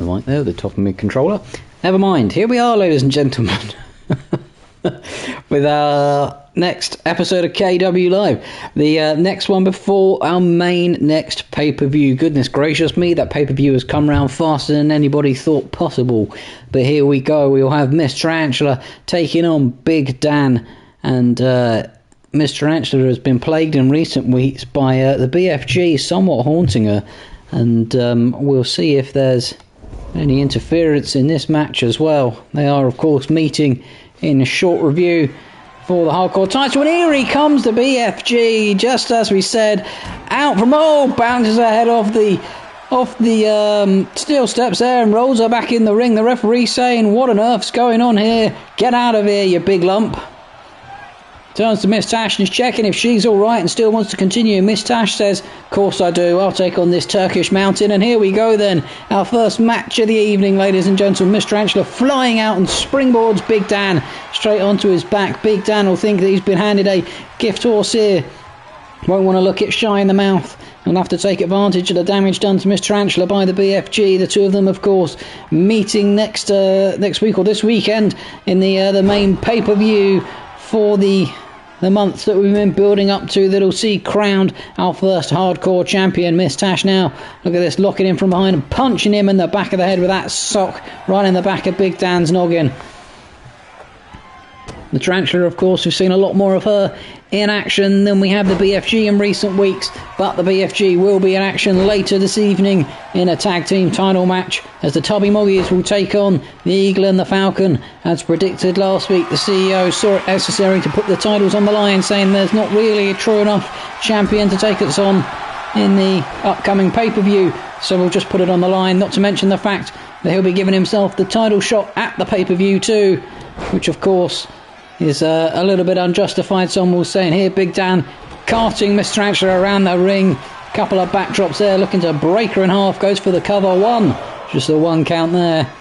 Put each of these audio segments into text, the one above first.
mic there, the top of my controller. Never mind, here we are, ladies and gentlemen, with our next episode of KEW Live. The next one before our main next pay-per-view. Goodness gracious me, that pay-per-view has come round faster than anybody thought possible. But here we go, we'll have Miss Tarantula taking on Big Dan. And Miss Tarantula has been plagued in recent weeks by the BFG somewhat haunting her. And we'll see if there's any interference in this match as well. They are, of course, meeting in a short review for the hardcore title, and here he comes, the BFG, just as we said, out from, bounces her head off the steel steps there and rolls her back in the ring. The referee saying, what on earth's going on here? Get out of here, you big lump. Turns to Miss Tash and is checking if she's alright and still wants to continue. Miss Tash says, of course I do, I'll take on this Turkish mountain. And here we go then, our first match of the evening, ladies and gentlemen. Miss Tarantula flying out and springboards Big Dan straight onto his back. Big Dan will think that he's been handed a gift horse here. Won't want to look it shy in the mouth. He'll have to take advantage of the damage done to Miss Tarantula by the BFG. The two of them, of course, meeting next week or this weekend in the main pay-per-view for the months that we've been building up to, that'll see crowned our first hardcore champion. Miss Tash now, look at this, locking him from behind and punching him in the back of the head with that sock right in the back of Big Dan's noggin. The Tarantula, of course, we've seen a lot more of her in action than we have the BFG in recent weeks, but the BFG will be in action later this evening in a tag team title match as the Tubby Moggies will take on the Eagle and the Falcon. As predicted last week, the CEO saw it necessary to put the titles on the line, saying there's not really a true enough champion to take us on in the upcoming pay-per-view, so we'll just put it on the line, not to mention the fact that he'll be giving himself the title shot at the pay-per-view too, which of course is a little bit unjustified. Some will say, and here Big Dan carting Miss Tarantula around the ring. Couple of backdrops there, looking to break her in half. Goes for the cover. One. Just the one count there.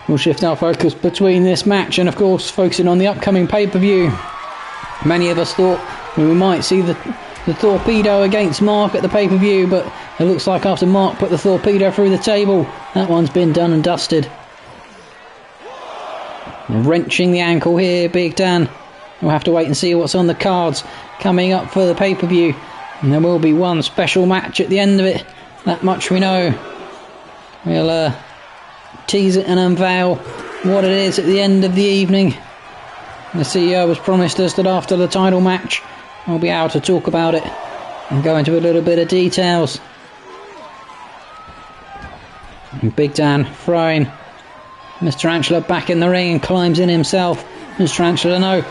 We'll shift our focus between this match and, of course, focusing on the upcoming pay-per-view. Many of us thought we might see the torpedo against Mark at the pay-per-view, but it looks like after Mark put the torpedo through the table, that one's been done and dusted. Wrenching the ankle here, Big Dan. We'll have to wait and see what's on the cards coming up for the pay-per-view. And there will be one special match at the end of it. That much we know. We'll tease it and unveil what it is at the end of the evening. The CEO has promised us that after the title match, we'll be able to talk about it and go into a little bit of details. And Big Dan throwing Miss Tarantula back in the ring and climbs in himself. Miss Tarantula, no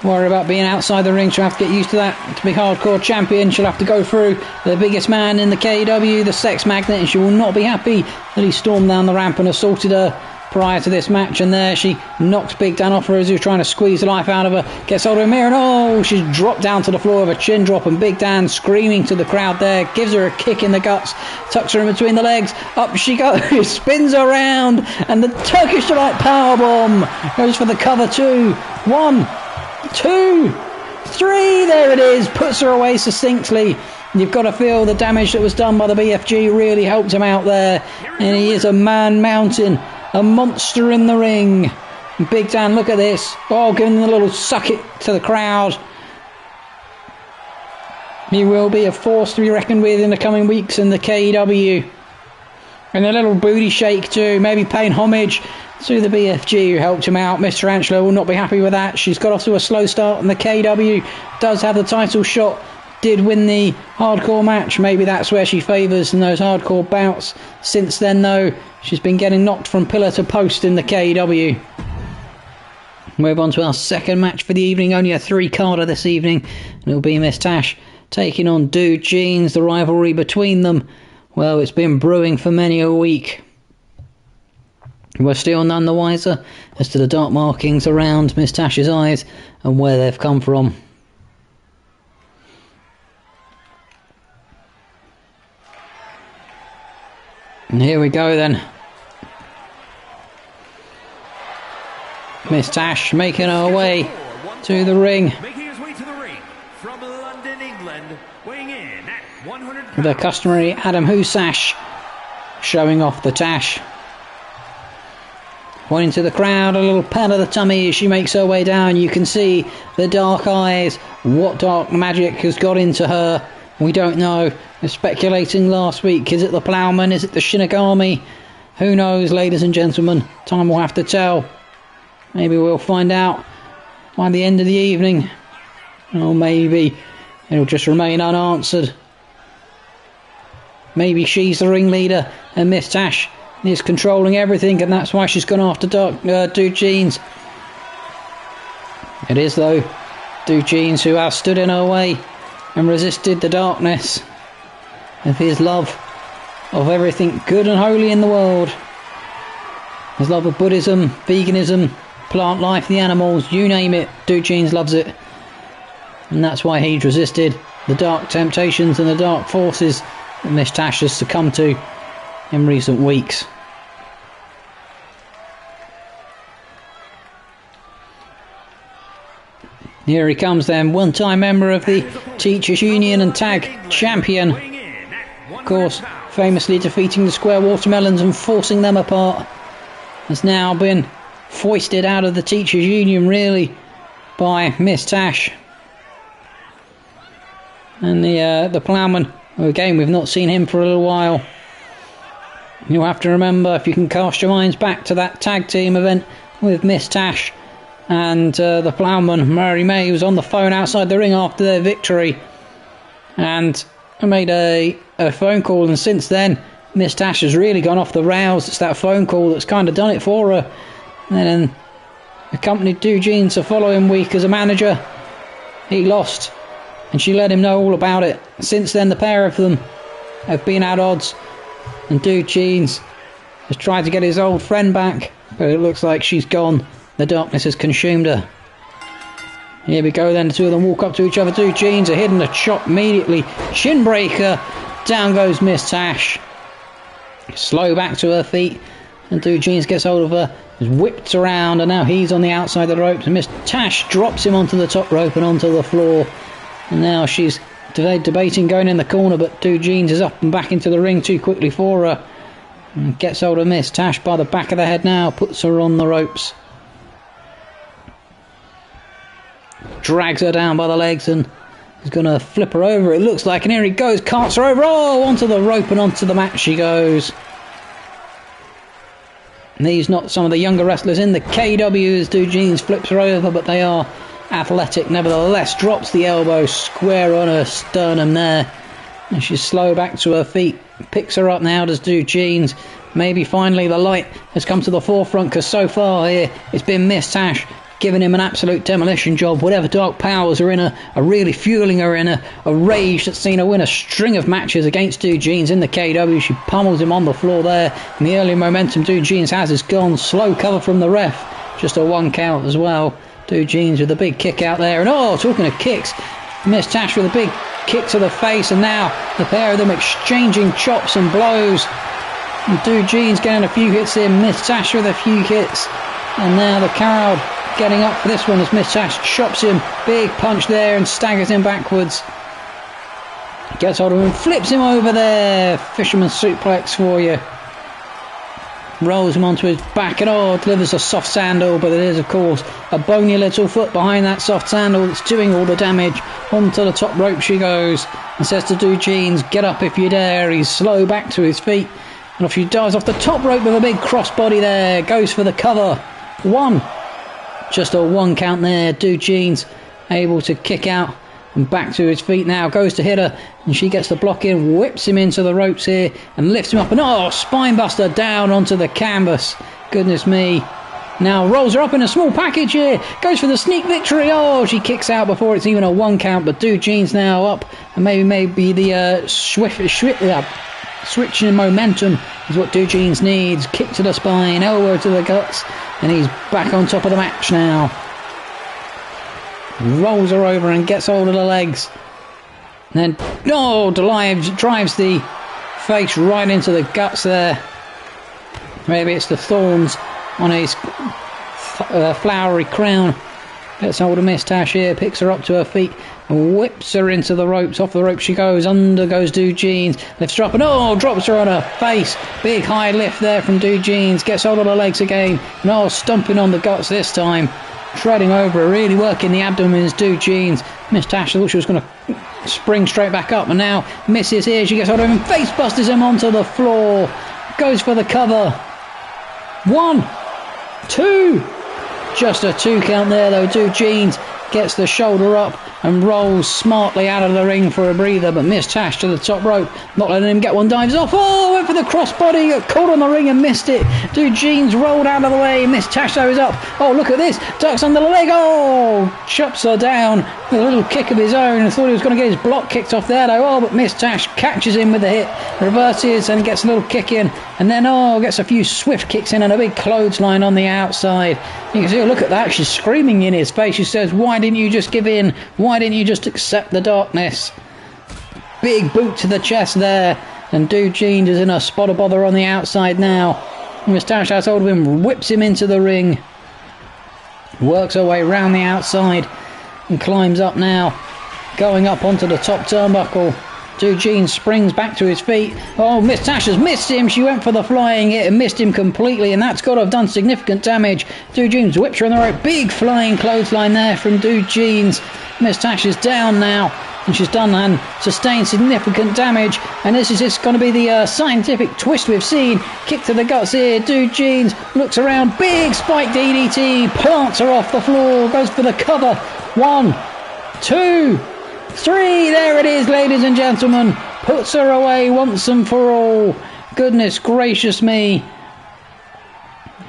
worry about being outside the ring. She'll have to get used to that. To be hardcore champion, she'll have to go through the biggest man in the KEW, the sex magnet, and she will not be happy that he stormed down the ramp and assaulted her prior to this match. And there she knocks Big Dan off her as he was trying to squeeze the life out of her. Gets hold of him here, and she's dropped down to the floor with a chin drop, and Big Dan screaming to the crowd there, gives her a kick in the guts, tucks her in between the legs, up she goes, spins around, and the Turkish Delight powerbomb goes for the cover. 2, 1, 2, 3, there it is, puts her away succinctly. You've got to feel the damage that was done by the BFG really helped him out there, and he is a man mountain, a monster in the ring. Big Dan, look at this. Giving a little suck it to the crowd. He will be a force to be reckoned with in the coming weeks in the KEW. And a little booty shake too, maybe paying homage to the BFG who helped him out. Miss Tarantula will not be happy with that. She's got off to a slow start in the KEW. Does have the title shot. Did win the hardcore match. Maybe that's where she favours in those hardcore bouts. Since then, though, she's been getting knocked from pillar to post in the KEW. Move on to our second match for the evening. Only a 3-carder this evening. And it'll be Miss Tash taking on Dude Jeans. The rivalry between them, well, it's been brewing for many a week. We're still none the wiser as to the dark markings around Miss Tash's eyes and where they've come from. And here we go then. Miss Tash making her way to the ring. Making his way to the ring from London, England, weighing in at 100 pounds. The customary Adam Husash showing off the Tash. Pointing to the crowd, a little pat of the tummy as she makes her way down. You can see the dark eyes. What dark magic has got into her? We don't know. We're speculating last week. Is it the Ploughman? Is it the Shinigami? Who knows, ladies and gentlemen? Time will have to tell. Maybe we'll find out by the end of the evening. Or maybe it'll just remain unanswered. Maybe she's the ringleader and Miss Tash is controlling everything, and that's why she's gone after Duke Jeans. It is, though, Duke Jeans who has stood in her way and resisted the darkness of his love of everything good and holy in the world. His love of Buddhism, veganism, plant life, the animals, you name it, Duke Jeans loves it. And that's why he's resisted the dark temptations and the dark forces that Miss Tash has succumbed to in recent weeks. Here he comes then, one-time member of the Teachers Union and Tag Champion. Of course, famously defeating the Square Watermelons and forcing them apart. Has now been foisted out of the Teachers Union, really, by Miss Tash. And the Ploughman, again, we've not seen him for a little while. You'll have to remember, if you can cast your minds back to that tag team event with Miss Tash and the Ploughman, Mary May, was on the phone outside the ring after their victory and made a phone call, and since then Miss Tash has really gone off the rails. It's that phone call that's kind of done it for her. And then accompanied Duke Jeans the following week as a manager. He lost and she let him know all about it. Since then the pair of them have been at odds, and Duke Jeans has tried to get his old friend back, but it looks like she's gone. The darkness has consumed her. Here we go then, the two of them walk up to each other. Duke Jeans are hitting the chop immediately. Shin breaker. Down goes Miss Tash. Slow back to her feet, and Duke Jeans gets hold of her, is whipped around, and now he's on the outside of the ropes, and Miss Tash drops him onto the top rope and onto the floor. And now she's debating going in the corner, but Duke Jeans is up and back into the ring too quickly for her. And gets hold of Miss Tash by the back of the head now, puts her on the ropes. Drags her down by the legs and is going to flip her over, it looks like, and here he goes, carts her over, onto the rope and onto the mat she goes. And these not some of the younger wrestlers in the KEW as Duke Jeans flips her over, but they are athletic nevertheless. Drops the elbow square on her sternum there, and she's slow back to her feet. Picks her up now, does Duke Jeans. Maybe finally the light has come to the forefront, because so far here it's been Miss Tash giving him an absolute demolition job. Whatever dark powers are in her are really fueling her in a rage that's seen her win a string of matches against Duke Jeans in the KW. She pummels him on the floor there, and the early momentum Duke Jeans has is gone. Slow cover from the ref, just a 1 count as well. Duke Jeans with a big kick out there, and talking of kicks, Miss Tash with a big kick to the face, and now the pair of them exchanging chops and blows. And Duke Jeans getting a few hits in, Miss Tash with a few hits, and now the crowd getting up for this one as Miss Tash chops him, big punch there, and staggers him backwards. Gets hold of him, flips him over there, fisherman suplex for you. Rolls him onto his back and delivers a soft sandal, but it is of course a bony little foot behind that soft sandal that's doing all the damage. Onto the top rope she goes and says to Duke Jeans, get up if you dare. He's slow back to his feet and off she dives off the top rope with a big crossbody there, goes for the cover. Just a 1 count there. Duke Jeans able to kick out and back to his feet now, goes to hit her, and she gets the block in, whips him into the ropes here and lifts him up, and spine buster down onto the canvas. Goodness me. Now rolls her up in a small package here, goes for the sneak victory. She kicks out before it's even a 1 count, but Duke Jeans now up, and maybe the switch in momentum is what Duke Jeans needs. Kick to the spine, elbow to the guts, and he's back on top of the match now. Rolls her over and gets hold of the legs. And then, drives the face right into the guts there. Maybe it's the thorns on his flowery crown Gets hold of Miss Tash here, picks her up to her feet and whips her into the ropes. Off the rope she goes, under goes Do Jeans, lifts her up and drops her on her face. Big high lift there from Do Jeans, gets hold of her legs again, and stomping on the guts this time. Treading over her, really working the abdomen is Do Jeans. Miss Tash thought she was going to spring straight back up, and now misses here. She gets hold of him, face busters him onto the floor. Goes for the cover. 1, 2. Just a 2 count there though. Do Jeans gets the shoulder up and rolls smartly out of the ring for a breather, but Miss Tash to the top rope, not letting him get one, dives off. Went for the crossbody, got caught on the ring and missed it. Do Jeans rolled out of the way. Miss Tash though is up. Look at this, ducks under the leg. Chops her down with a little kick of his own. I thought he was going to get his block kicked off there though. But Miss Tash catches him with the hit, reverses and gets a little kick in, and then gets a few swift kicks in and a big clothesline on the outside. You can see, look at that, she's screaming in his face. She says, why didn't you just give in? Why didn't you just accept the darkness? Big boot to the chest there, and Do Jeans is in a spot of bother on the outside now. Miss Tash has hold of him, whips him into the ring, works her way round the outside and climbs up now, going up onto the top turnbuckle. Do Jeans springs back to his feet. Miss Tash has missed him. She went for the flying hit and missed him completely, and that's got to have done significant damage. Do Jeans whips her on the rope. Big flying clothesline there from Do Jeans. Miss Tash is down now, and she's done and sustained significant damage, and this is just going to be the scientific twist we've seen. Kick to the guts here. Do Jeans looks around. Big spike DDT. Plants her off the floor. Goes for the cover. 1, 2, 3, there it is, ladies and gentlemen. Puts her away once and for all. Goodness gracious me.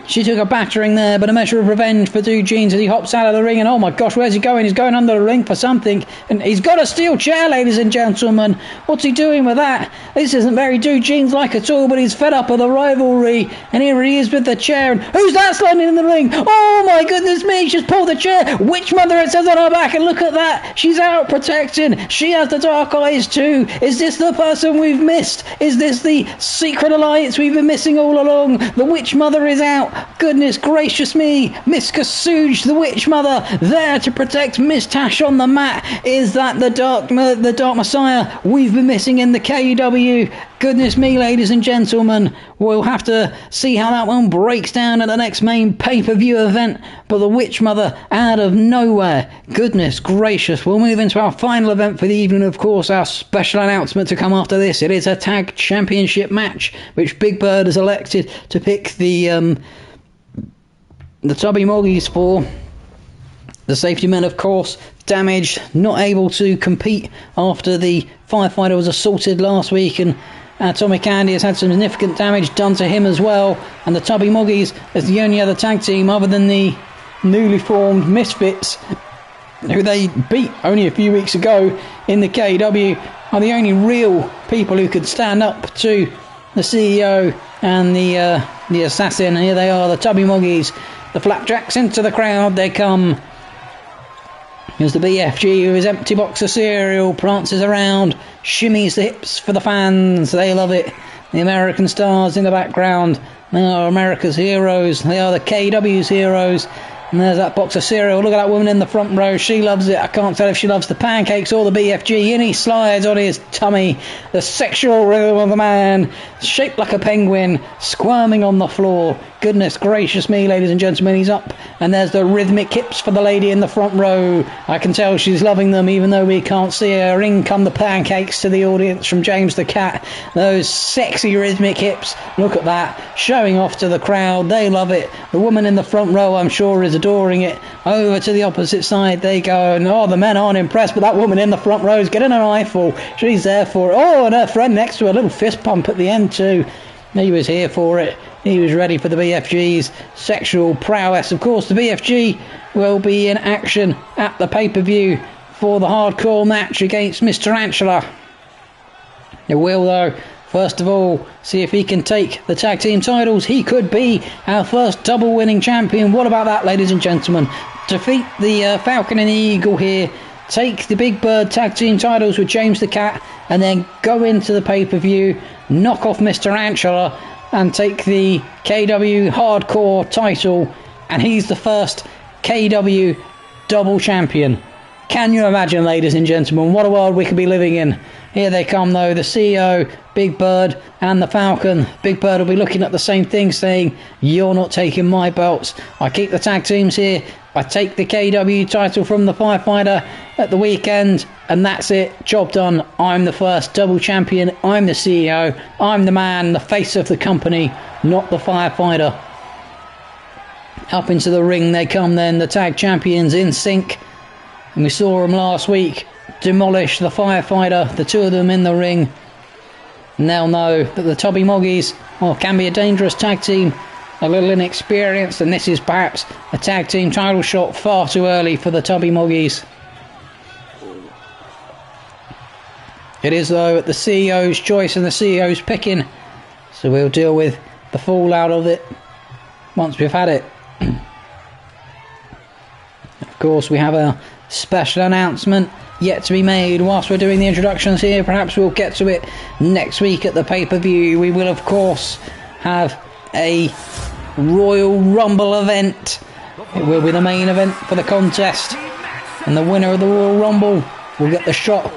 She took a battering there, but a measure of revenge for Do Jeans as he hops out of the ring, and oh my gosh, where's he going? He's going under the ring for something, and he's got a steel chair, ladies and gentlemen. What's he doing with that? This isn't very Do Jeans like at all, but he's fed up of the rivalry, and here he is with the chair, and who's that sliding in the ring? Oh my goodness me, she's pulled the chair. Witch Mother, it says on her back, and look at that, she's out protecting. She has the dark eyes too. Is this the person we've missed? Is this the secret alliance we've been missing all along? The Witch Mother is out. Goodness gracious me, Miss Kasuj, the Witch Mother, there to protect Miss Tash on the mat. Is that the Dark Messiah we've been missing in the KEW? Goodness me, ladies and gentlemen, we'll have to see how that one breaks down at the next main pay-per-view event. But the Witch Mother out of nowhere. Goodness gracious. We'll move into our final event for the evening, of course, our special announcement to come after this. It is a tag championship match, which Big Bird has elected to pick the Tubby Moggies for. The safety men, of course, damaged, not able to compete after the firefighter was assaulted last week, and Atomic Andy has had some significant damage done to him as well. And the Tubby Moggies, as the only other tag team other than the newly formed Misfits, who they beat only a few weeks ago in the KEW, are the only real people who could stand up to the CEO and the assassin. And here they are, the Tubby Moggies. The Flapjacks into the crowd they come. Here's the BFG with his empty box of cereal, prances around, shimmies the hips for the fans. They love it. The American stars in the background. They are America's heroes. They are the KEW's heroes. And there's that box of cereal. Look at that woman in the front row. She loves it. I can't tell if she loves the pancakes or the BFG. In he slides on his tummy. The sexual rhythm of the man, shaped like a penguin, squirming on the floor. Goodness gracious me, ladies and gentlemen, he's up. And there's the rhythmic hips for the lady in the front row. I can tell she's loving them, even though we can't see her. In come the pancakes to the audience from James the Cat. Those sexy rhythmic hips. Look at that. Showing off to the crowd. They love it. The woman in the front row, I'm sure, is adoring it. Over to the opposite side they go. And the men aren't impressed, but that woman in the front row is getting an eyeful. She's there for it. And her friend next to her, a little fist pump at the end too. He was here for it. He was ready for the BFG's sexual prowess. Of course, the BFG will be in action at the pay-per-view for the hardcore match against Miss Tarantula. It will, though, first of all, see if he can take the tag team titles. He could be our first double winning champion. What about that, ladies and gentlemen? Defeat the Falcon and the Eagle here. Take the Big Bird tag team titles with James the Cat, and then go into the pay-per-view, knock off Miss Tarantula, and take the KW Hardcore title, and he's the first KW double champion. Can you imagine, ladies and gentlemen, what a world we could be living in? Here they come, though, the CEO, Big Bird, and the Falcon. Big Bird will be looking at the same thing, saying, you're not taking my belts. I keep the tag teams here. I take the KEW title from the Firefighter at the weekend, and that's it. Job done. I'm the first double champion. I'm the CEO. I'm the man, the face of the company, not the Firefighter. Up into the ring they come then, the tag champions in sync. And we saw them last week demolish the Firefighter, the two of them in the ring. And they'll know that the Tubby Moggies can be a dangerous tag team, a little inexperienced, and this is perhaps a tag team title shot far too early for the Tubby Moggies. It is, though, at the CEO's choice and the CEO's picking, so we'll deal with the fallout of it once we've had it. Of course, we have a special announcement yet to be made whilst we're doing the introductions here. Perhaps we'll get to it next week at the pay-per-view. We will, of course, have a Royal Rumble event. It will be the main event for the contest, and the winner of the Royal Rumble will get the shot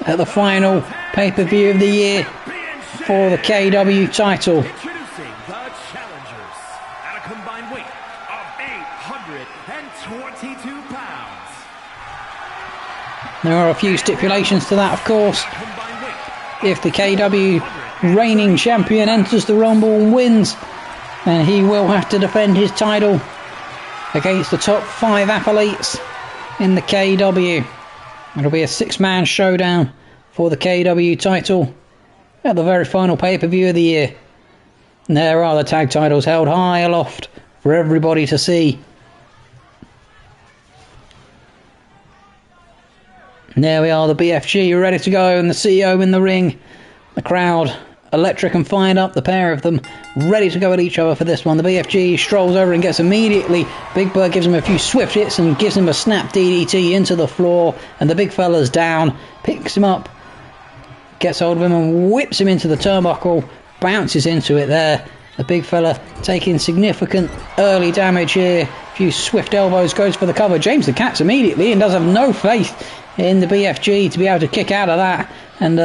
at the final pay-per-view of the year for the KEW title. Introducing the challengers at a combined weight of 822 pounds. There are a few stipulations to that, of course. If the KEW reigning champion enters the Rumble and wins, then he will have to defend his title against the top 5 athletes in the KEW. It'll be a 6-man showdown for the KEW title at the very final pay-per-view of the year. And there are the tag titles held high aloft for everybody to see. And there we are, the BFG ready to go, and the CEO in the ring. The crowd electric and fired up, the pair of them ready to go at each other for this one. The BFG strolls over and gets immediately. Big Bird gives him a few swift hits and gives him a snap DDT into the floor, and the big fella's down, picks him up, gets hold of him and whips him into the turnbuckle, bounces into it there. The big fella taking significant early damage here. A few swift elbows, goes for the cover. James the Cat's immediately and does have no faith in the BFG to be able to kick out of that, and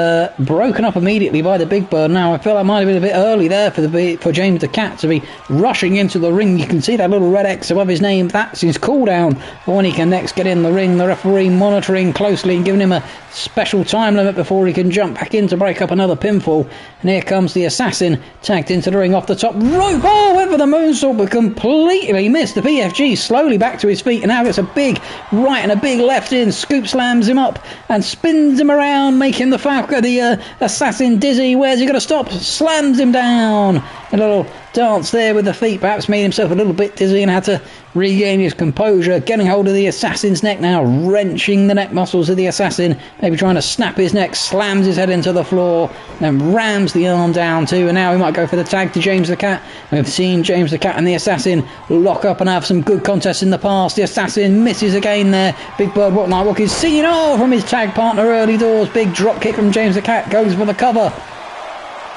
broken up immediately by the Big Bird. Now I feel that might have been a bit early there for James the Cat to be rushing into the ring. You can see that little red X above his name. That's his cooldown for when he can next get in the ring. The referee monitoring closely and giving him a special time limit before he can jump back in to break up another pinfall. And here comes the Assassin, tagged into the ring off the top rope. Oh, went for the moonsault but completely missed. The BFG slowly back to his feet, and now gets a big right and a big left in. Scoop slams him up and spins him around, making the Falcon, the Assassin, dizzy. Where's he going to stop? Slams him down. A little dance there with the feet, perhaps made himself a little bit dizzy and had to regain his composure. Getting hold of the Assassin's neck now, wrenching the neck muscles of the Assassin, maybe trying to snap his neck, slams his head into the floor, then rams the arm down too, and now he might go for the tag to James the Cat. We've seen James the Cat and the Assassin lock up and have some good contests in the past. The Assassin misses again there. Big Bird What Night Walk is seen from his tag partner early doors. Big drop kick from James the Cat, goes for the cover.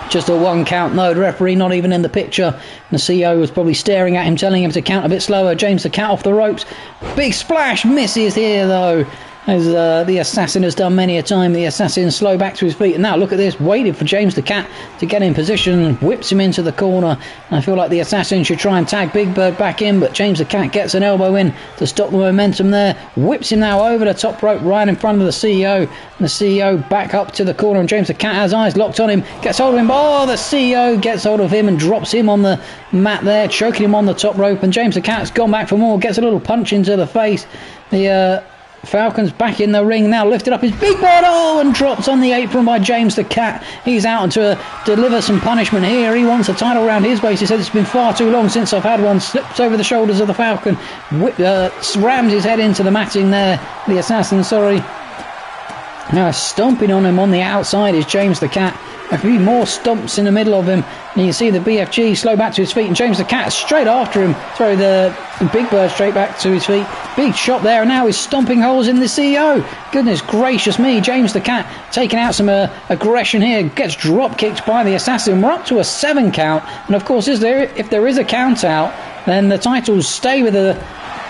Just a 1 count, no, the referee not even in the picture. The CEO was probably staring at him, telling him to count a bit slower. James the Cat off the ropes. Big splash, misses here though, as the Assassin has done many a time. The Assassin slow back to his feet, and now look at this, waiting for James the Cat to get in position, whips him into the corner. And I feel like the Assassin should try and tag Big Bird back in, but James the Cat gets an elbow in to stop the momentum there, whips him now over the top rope right in front of the CEO, and the CEO back up to the corner, and James the Cat has eyes locked on him, gets hold of him. Oh, the CEO gets hold of him and drops him on the mat there, choking him on the top rope, and James the Cat's gone back for more, gets a little punch into the face. The Falcon's back in the ring now, lifted up his Big Bird, and dropped on the apron by James the Cat. He's out to deliver some punishment here. He wants a title around his waist. He says it's been far too long since I've had one. Slips over the shoulders of the Falcon, rams his head into the matting there, the Assassin, sorry. Now stomping on him on the outside is James the Cat. A few more stomps in the middle of him, and you can see the BFG slow back to his feet, and James the Cat straight after him. Sorry, the Big Bird straight back to his feet. Big shot there, and now he's stomping holes in the CEO. Goodness gracious me, James the Cat taking out some aggression here, gets drop kicked by the Assassin. We're up to a 7 count, and of course if there is a count out, then the titles stay with the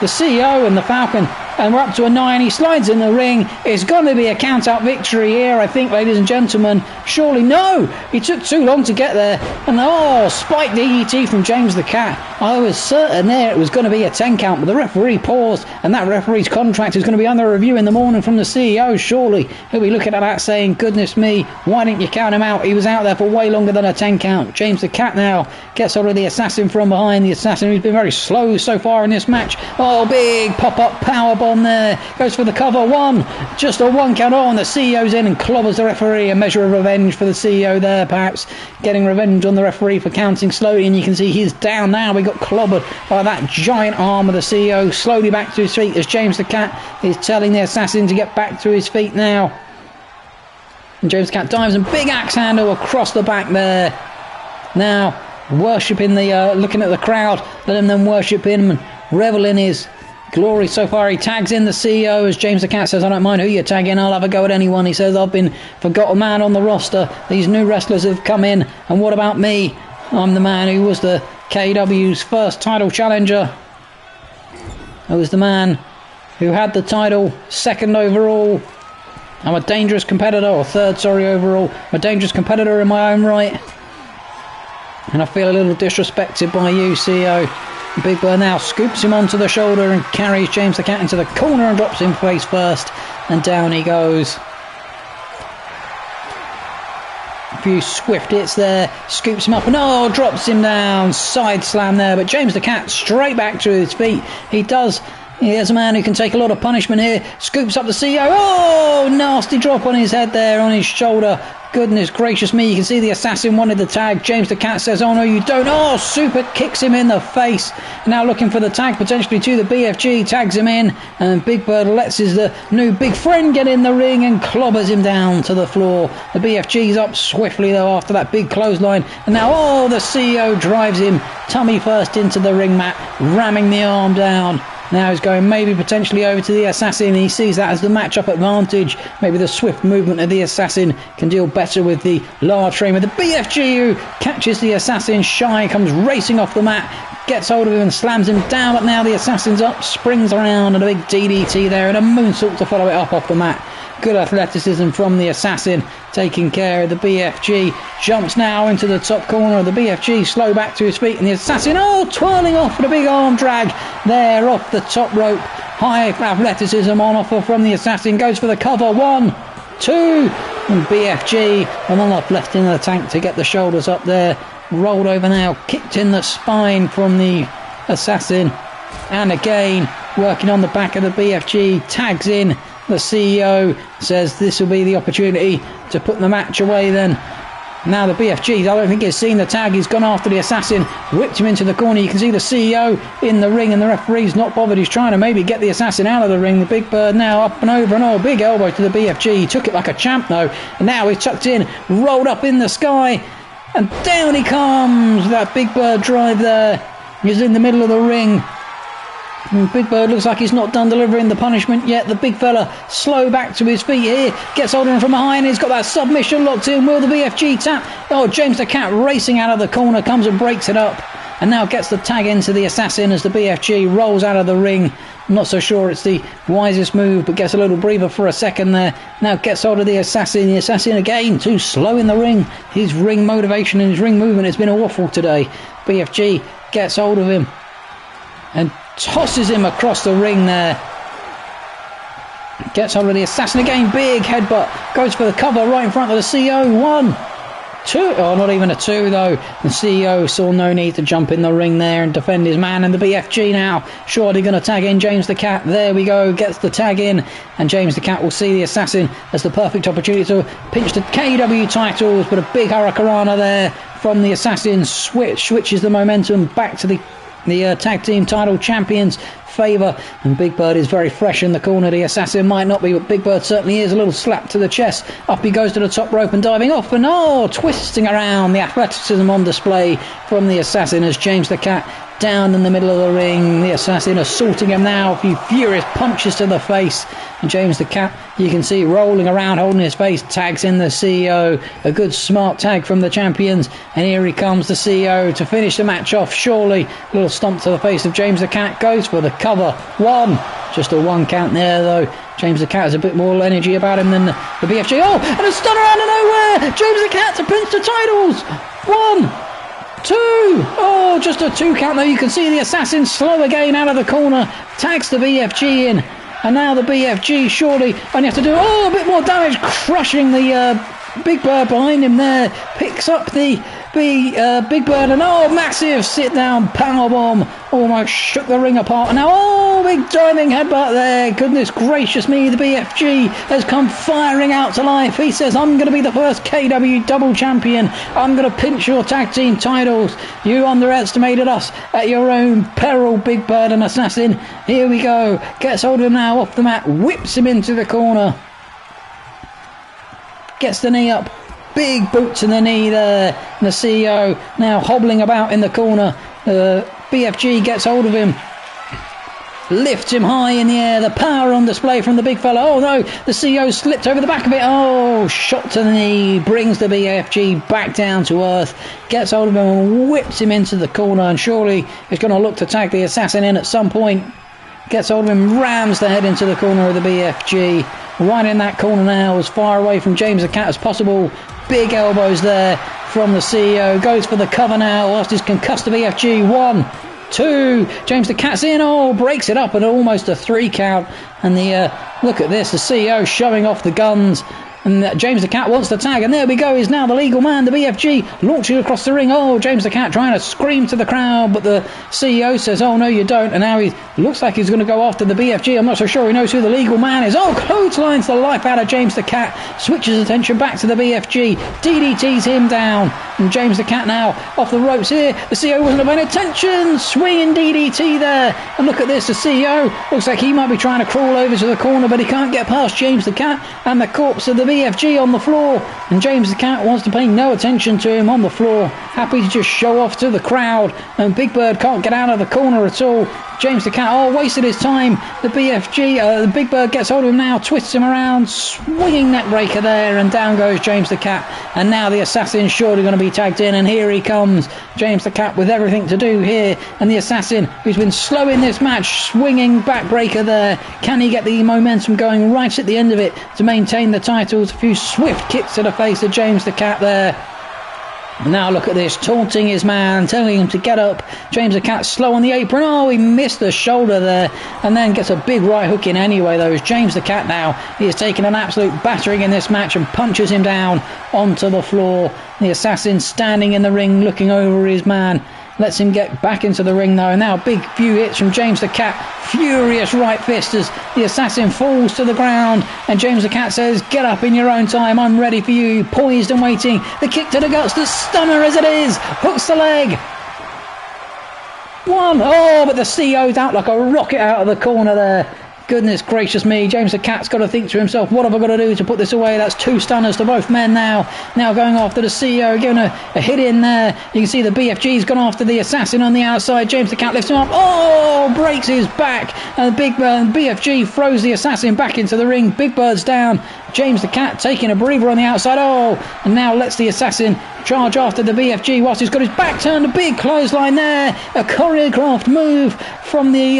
CEO, and the Falcon and we're up to a 9. He slides in the ring. It's going to be a count-out victory here, I think, ladies and gentlemen. Surely, no! He took too long to get there. And spiked DDT from James the Cat. I was certain there it was going to be a 10 count, but the referee paused, and that referee's contract is going to be under review in the morning from the CEO. Surely, he'll be looking at that saying, goodness me, why didn't you count him out? He was out there for way longer than a 10 count. James the Cat now gets hold of the Assassin from behind. The Assassin who's been very slow so far in this match. Big pop-up power bomb there. Goes for the cover. 1. Just a 1 count on. The CEO's in and clobbers the referee. A measure of revenge for the CEO there, perhaps. Getting revenge on the referee for counting slowly. And you can see he's down now. We got clobbered by that giant arm of the CEO. Slowly back to his feet as James the Cat is telling the Assassin to get back to his feet now. And James the Cat dives and big axe handle across the back there. Now, worshipping looking at the crowd, letting them worship him and revel in his glory so far. He tags in the CEO as James the Cat says, I don't mind who you tag in, I'll have a go at anyone. He says, I've been forgotten man on the roster. These new wrestlers have come in, and what about me? I'm the man who was the KEW's first title challenger. I was the man who had the title 2nd overall. I'm a dangerous competitor, or 3rd, overall. I'm a dangerous competitor in my own right. And I feel a little disrespected by you, CEO. Big Bird now scoops him onto the shoulder and carries James the Cat into the corner and drops him face first. And down he goes. A few swift hits there. Scoops him up and drops him down. Side slam there. But James the Cat straight back to his feet. Here's a man who can take a lot of punishment here. Scoops up the CEO. Nasty drop on his head there, on his shoulder. Goodness gracious me, you can see the Assassin wanted the tag. James the Cat says, no you don't. Super kicks him in the face. Now looking for the tag potentially to the BFG. Tags him in, and Big Bird lets his new big friend get in the ring and clobbers him down to the floor. The BFG's up swiftly though after that big clothesline. And now, the CEO drives him tummy first into the ring mat, ramming the arm down. Now he's going maybe potentially over to the Assassin. He sees that as the matchup advantage. Maybe the swift movement of the Assassin can deal better with the large frame of the BFG, who catches the Assassin shy, comes racing off the mat, gets hold of him and slams him down. But now the Assassin's up, springs around, and a big DDT there and a moonsault to follow it up off the mat. Good athleticism from the Assassin, taking care of the BFG. Jumps now into the top corner of the BFG, slow back to his feet, and the Assassin, twirling off with a big arm drag there off the top rope. High athleticism on offer from the Assassin, goes for the cover. 1, 2, and BFG, and one left in the tank to get the shoulders up there. Rolled over now, kicked in the spine from the Assassin, and again, working on the back of the BFG, tags in. The CEO says this will be the opportunity to put the match away then. Now the BFG, I don't think he's seen the tag. He's gone after the Assassin, whipped him into the corner. You can see the CEO in the ring and the referee's not bothered. He's trying to maybe get the Assassin out of the ring. The Big Bird now up and over and big elbow to the BFG. He took it like a champ though. And now he's tucked in, rolled up in the sky, and down he comes. That Big Bird drive there. He's in the middle of the ring. And Big Bird looks like he's not done delivering the punishment yet. The big fella slow back to his feet here. Gets hold of him from behind. He's got that submission locked in. Will the BFG tap? James the Cat racing out of the corner. Comes and breaks it up. And now gets the tag into the Assassin as the BFG rolls out of the ring. I'm not so sure it's the wisest move, but gets a little breather for a second there. Now gets hold of the Assassin. The Assassin again, too slow in the ring. His ring motivation and his ring movement has been awful today. BFG gets hold of him and tosses him across the ring there. Gets hold of the Assassin again. Big headbutt. Goes for the cover right in front of the CEO. 1, 2. Not even a 2 though. The CEO saw no need to jump in the ring there and defend his man. And the BFG now surely going to tag in James the Cat. There we go. Gets the tag in. And James the Cat will see the Assassin as the perfect opportunity to pinch the KEW titles. But a big hurricanrana there from the Assassin. Switches the momentum back to the tag team title champions favour, and Big Bird is very fresh in the corner. The Assassin might not be, but Big Bird certainly is. A little slap to the chest. Up he goes to the top rope and diving off, and twisting around. The athleticism on display from the Assassin as James the Cat down in the middle of the ring. The Assassin assaulting him now. A few furious punches to the face. And James the Cat, you can see rolling around, holding his face, tags in the CEO. A good smart tag from the champions. And here he comes, the CEO, to finish the match off, surely. A little stomp to the face of James the Cat. Goes for the cover. 1. Just a 1 count there, though. James the Cat has a bit more energy about him than the BFG. Oh, and a stunner out of nowhere. James the Cat to pinch the titles. 1, 2. Oh, just a 2 count, though. You can see the Assassin slow again out of the corner. Tags the BFG in. And now the BFG surely only have to do a bit more damage, crushing the Big Bird behind him there. Picks up the Big Bird, and massive sit down powerbomb. Almost shook the ring apart. And now, big diving headbutt there. Goodness gracious me, the BFG has come firing out to life. He says, I'm going to be the first KW double champion. I'm going to pinch your tag team titles. You underestimated us at your own peril, Big Bird and Assassin. Here we go. Gets hold of him now off the mat. Whips him into the corner. Gets the knee up. Big boot to the knee there. And the CEO now hobbling about in the corner. BFG gets hold of him. Lifts him high in the air. The power on display from the big fella. Oh no, the CEO slipped over the back of it. Oh, shot to the knee. Brings the BFG back down to earth. Gets hold of him and whips him into the corner. And surely he's going to look to tag the Assassin in at some point. Gets hold of him, rams the head into the corner of the BFG. Right in that corner now, as far away from James the Cat as possible. Big elbows there from the CEO. Goes for the cover now, whilst he's concussed the BFG. 1, 2. James the Cat's in. Breaks it up at almost a 3 count. And the look at this, the CEO showing off the guns. And James the Cat wants to tag, and there we go, he's now the legal man. The BFG launching across the ring. James the Cat trying to scream to the crowd, but the CEO says, no, you don't. And now he looks like he's going to go after the BFG. I'm not so sure he knows who the legal man is. Clotheslines the life out of James the Cat. Switches attention back to the BFG. DDTs him down. And James the Cat now off the ropes here. The CEO wasn't paying attention. Swinging DDT there. And look at this, the CEO looks like he might be trying to crawl over to the corner, but he can't get past James the Cat and the corpse of the BFG on the floor. And James the Cat wants to pay no attention to him on the floor. Happy to just show off to the crowd. And Big Bird can't get out of the corner at all. James the Cat wasted his time. The BFG, the Big Bird gets hold of him now, twists him around, swinging neck breaker there, and down goes James the Cat. And now the Assassin's surely going to be tagged in, and here he comes, James the Cat with everything to do here. And the Assassin, who's been slow in this match, swinging backbreaker there. Can he get the momentum going right at the end of it to maintain the titles? A few swift kicks to the face of James the Cat there. Now look at this, taunting his man, telling him to get up. James the Cat slow on the apron. He missed the shoulder there, and then gets a big right hook in anyway, though. James the Cat now, he is taking an absolute battering in this match and punches him down onto the floor. The Assassin standing in the ring looking over his man. Lets him get back into the ring though. Now big few hits from James the Cat. Furious right fist as the Assassin falls to the ground. And James the Cat says, get up in your own time. I'm ready for you. Poised and waiting. The kick to the guts. The stunner as it is. Hooks the leg. 1. But the CEO's out like a rocket out of the corner there. Goodness gracious me, James the Cat's got to think to himself, what have I got to do to put this away? That's 2 stunners to both men now. Now going after the CEO, giving a hit in there. You can see the BFG's gone after the Assassin on the outside. James the Cat lifts him up. Breaks his back. And the BFG throws the Assassin back into the ring. Big Bird's down. James the Cat taking a breather on the outside. And now lets the Assassin charge after the BFG whilst he's got his back turned. A big clothesline there. A choreographed move from the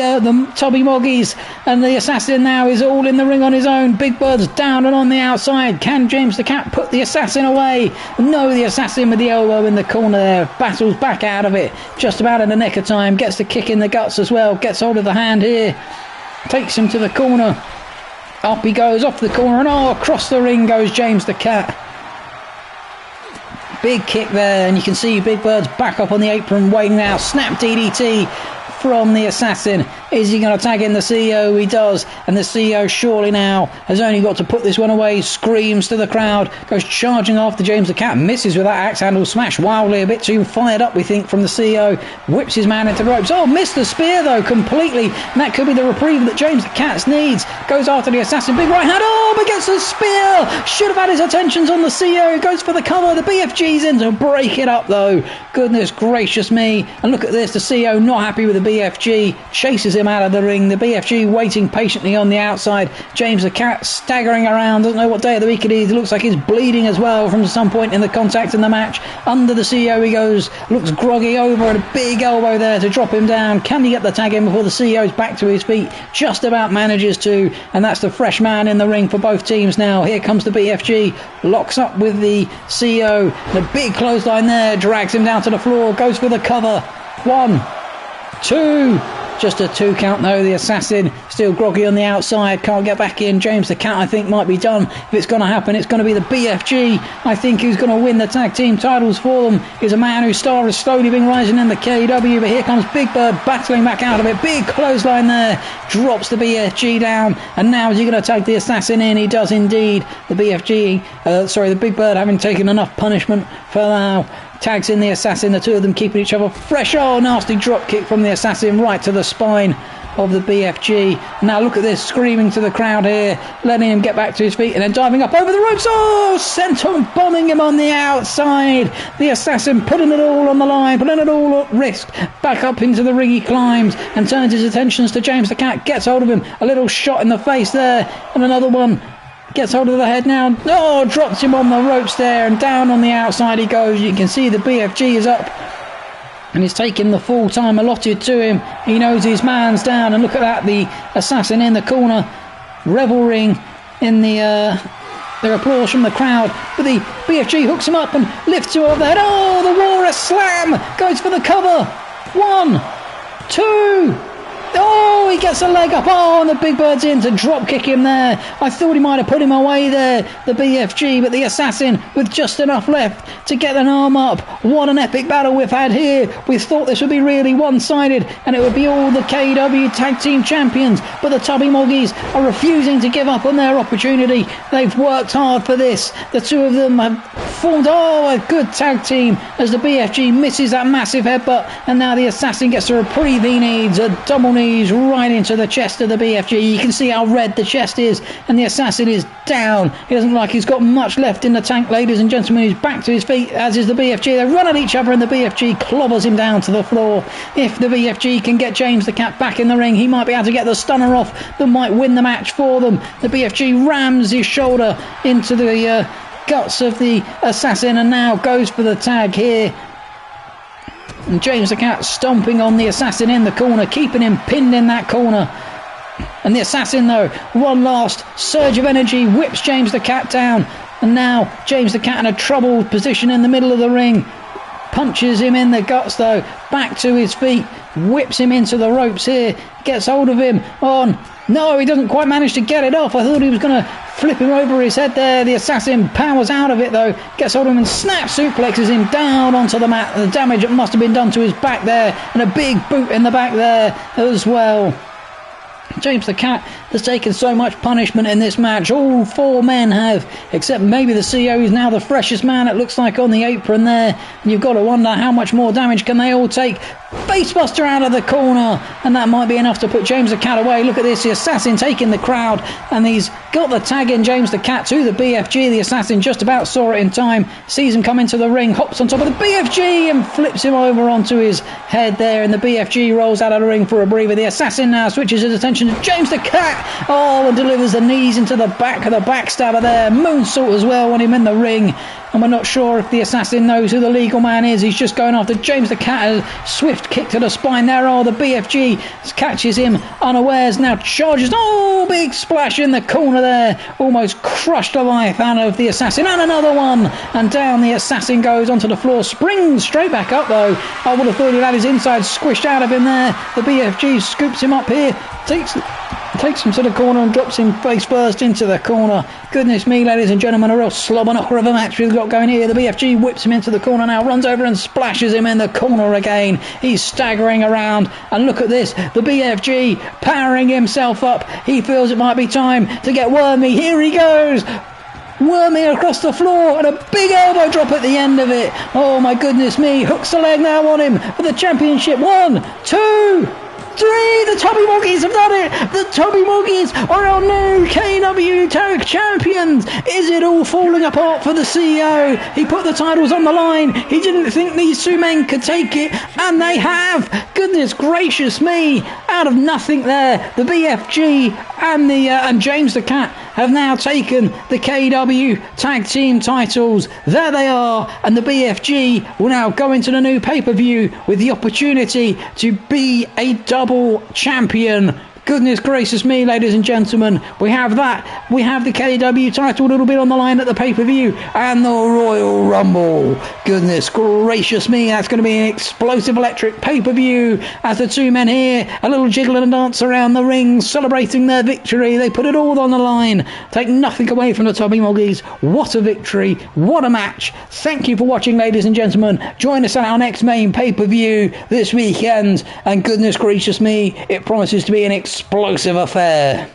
Tubby Moggies. And the Assassin now is all in the ring on his own. Big Bird's down and on the outside. Can James the Cat put the Assassin away? No, the Assassin with the elbow in the corner there. Battles back out of it. Just about in the nick of time. Gets the kick in the guts as well. Gets hold of the hand here. Takes him to the corner. Up he goes off the corner, and across the ring goes James the Cat. Big kick there, and you can see Big Bird's back up on the apron waiting now. Snap DDT from the Assassin. Is he going to tag in the CEO? He does. And the CEO surely now has only got to put this one away. Screams to the crowd. Goes charging after James the Cat. Misses with that axe handle smash wildly. A bit too fired up, we think, from the CEO. Whips his man into the ropes. Oh, missed the spear, though, completely. And that could be the reprieve that James the Cat needs. Goes after the Assassin. Big right hand. Oh, but gets the spear. Should have had his attentions on the CEO. Goes for the cover. The BFG's in to break it up, though. Goodness gracious me. And look at this. The CEO not happy with the BFG. Chases him out of the ring. The BFG waiting patiently on the outside. James the Cat staggering around. Doesn't know what day of the week it is. It looks like he's bleeding as well from some point in the contact in the match. Under the CEO he goes. Looks groggy over and a big elbow there to drop him down. Can he get the tag in before the CEO's back to his feet? Just about manages to. And that's the fresh man in the ring for both teams now. Here comes the BFG. Locks up with the CEO. The big clothesline there. Drags him down to the floor. Goes for the cover. 1, 2. Just a 2 count though. The Assassin still groggy on the outside. Can't get back in. James the Cat, I think, might be done. If it's going to happen, it's going to be the BFG. I think who's going to win the tag team titles for them is a man whose star has slowly been rising in the KEW. But here comes Big Bird battling back out of it. Big clothesline there. Drops the BFG down. And now is he going to take the Assassin in? He does indeed. The the Big Bird having taken enough punishment for now. Tags in the Assassin, the two of them keeping each other fresh. Oh, nasty drop kick from the Assassin right to the spine of the BFG. Now look at this, screaming to the crowd here, letting him get back to his feet and then diving up over the ropes. Oh, senton bombing him on the outside. The Assassin putting it all on the line, putting it all at risk. Back up into the ring he climbs and turns his attentions to James the Cat. Gets hold of him, a little shot in the face there and another one. Gets hold of the head now. Oh, drops him on the ropes there and down on the outside he goes. You can see the BFG is up and he's taking the full time allotted to him. He knows his man's down and look at that, the Assassin in the corner revelling in the applause from the crowd. But the BFG hooks him up and lifts him over the head. Oh, the Warrior Slam goes for the cover. 1, 2. Oh, he gets a leg up. Oh, and the Big Bird's in to drop kick him there. I thought he might have put him away there, the BFG, but the Assassin with just enough left to get an arm up. What an epic battle we've had here. We thought this would be really one-sided and it would be all the KEW Tag Team Champions, but the Tubby Moggies are refusing to give up on their opportunity. They've worked hard for this. The two of them have formed, a good tag team as the BFG misses that massive headbutt and now the Assassin gets the reprieve he needs. A double knees right into the chest of the BFG. You can see how red the chest is and the Assassin is down. He doesn't look like he's got much left in the tank, ladies and gentlemen. He's back to his feet, as is the BFG. They run at each other and the BFG clobbers him down to the floor. If the BFG can get James the Cat back in the ring, he might be able to get the stunner off that might win the match for them. The BFG rams his shoulder into the guts of the Assassin and now goes for the tag here. And James the Cat stomping on the Assassin in the corner, keeping him pinned in that corner. And the Assassin, though, one last surge of energy, whips James the Cat down. And now James the Cat in a troubled position in the middle of the ring. Punches him in the guts, though, back to his feet, whips him into the ropes here, gets hold of him on. No, he doesn't quite manage to get it off. I thought he was going to flip him over his head there. The Assassin powers out of it, though, gets hold of him and snap suplexes him down onto the mat. The damage that must have been done to his back there, and a big boot in the back there as well. James the Cat has taken so much punishment in this match. All 4 men have, except maybe the CEO, who's now the freshest man, it looks like, on the apron there. And you've got to wonder how much more damage can they all take. Facebuster out of the corner, and that might be enough to put James the Cat away. Look at this, the Assassin taking the crowd, and he's got the tag in James the Cat to the BFG. The Assassin just about saw it in time, sees him come into the ring, hops on top of the BFG and flips him over onto his head there, and the BFG rolls out of the ring for a breather. The Assassin now switches his attention to James the Cat, and delivers the knees into the back of the backstabber there. Moonsault as well when him in the ring. And we're not sure if the Assassin knows who the legal man is. He's just going after James the Cat. A swift kick to the spine there. Oh, the BFG catches him unawares. Now charges. Oh, big splash in the corner there. Almost crushed the life out of the Assassin. And another one. And down the Assassin goes onto the floor. Springs straight back up, though. I would have thought he'd had his inside squished out of him there. The BFG scoops him up here. Takes takes him to the corner and drops him face first into the corner. Goodness me, ladies and gentlemen, a real slobber knocker of a match we've got going here. The BFG whips him into the corner now, runs over and splashes him in the corner again. He's staggering around, and look at this, the BFG powering himself up. He feels it might be time to get Wormy. Here he goes, Wormy across the floor, and a big elbow drop at the end of it. Oh my goodness me, hooks the leg now on him for the championship. 1, 2, 3, the Tommy Moggies have done it! The Tommy Moggies are our new KEW Tag Champions! Is it all falling apart for the CEO? He put the titles on the line, he didn't think these two men could take it, and they have! Goodness gracious me! Out of nothing there, the BFG and James the Cat have now taken the KEW Tag Team titles. There they are, and the BFG will now go into the new pay-per-view with the opportunity to be a double champion. Goodness gracious me, ladies and gentlemen, we have that. We have the KEW title a little bit on the line at the pay-per-view and the Royal Rumble. Goodness gracious me, that's going to be an explosive electric pay-per-view as the two men here, a little jiggle and a dance around the ring, celebrating their victory. They put it all on the line. Take nothing away from the Tommy Moggies. What a victory. What a match. Thank you for watching, ladies and gentlemen. Join us at our next main pay-per-view this weekend. And goodness gracious me, it promises to be an explosive affair.